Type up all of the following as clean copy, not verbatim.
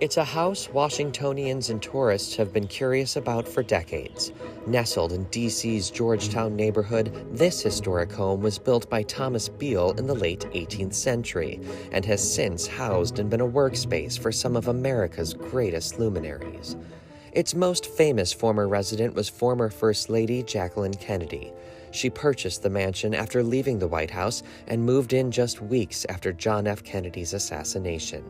It's a house Washingtonians and tourists have been curious about for decades. Nestled in D.C.'s Georgetown neighborhood, this historic home was built by Thomas Beall in the late 18th century and has since housed and been a workspace for some of America's greatest luminaries. Its most famous former resident was former First Lady Jacqueline Kennedy. She purchased the mansion after leaving the White House and moved in just weeks after John F. Kennedy's assassination.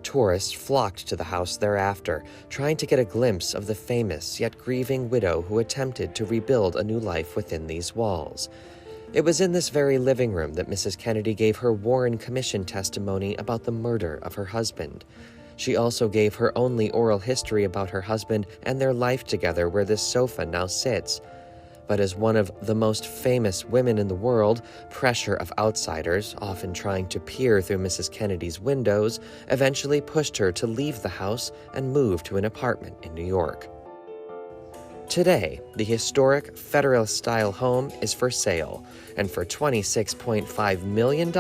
Tourists flocked to the house thereafter, trying to get a glimpse of the famous yet grieving widow who attempted to rebuild a new life within these walls. It was in this very living room that Mrs. Kennedy gave her Warren Commission testimony about the murder of her husband. She also gave her only oral history about her husband and their life together where this sofa now sits. But as one of the most famous women in the world, pressure of outsiders, often trying to peer through Mrs. Kennedy's windows, eventually pushed her to leave the house and move to an apartment in New York. Today, the historic Federalist-style home is for sale, and for $26.5 million,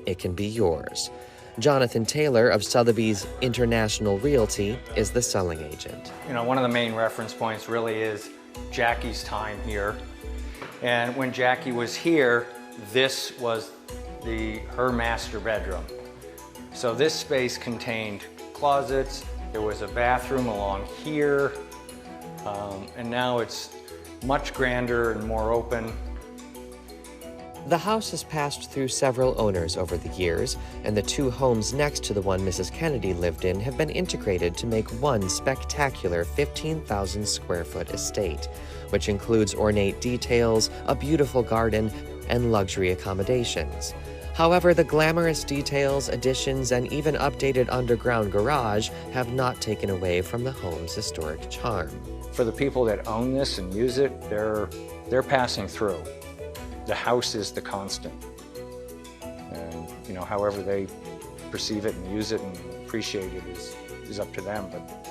it can be yours. Jonathan Taylor of Sotheby's International Realty is the selling agent. One of the main reference points really is Jackie's time here. And when Jackie was here, this was her master bedroom. So this space contained closets, there was a bathroom along here, and now it's much grander and more open. The house has passed through several owners over the years, and the two homes next to the one Mrs. Kennedy lived in have been integrated to make one spectacular 15,000 square foot estate, which includes ornate details, a beautiful garden, and luxury accommodations. However, the glamorous details, additions, and even updated underground garage have not taken away from the home's historic charm. For the people that own this and use it, they're passing through. The house is the constant, and however they perceive it and use it and appreciate it is up to them, but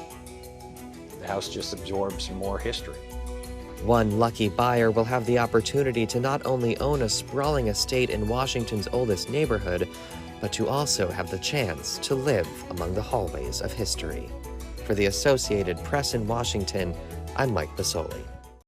the house just absorbs more history. One lucky buyer will have the opportunity to not only own a sprawling estate in Washington's oldest neighborhood, but to also have the chance to live among the hallways of history. For the Associated Press in Washington, I'm Mike Basoli.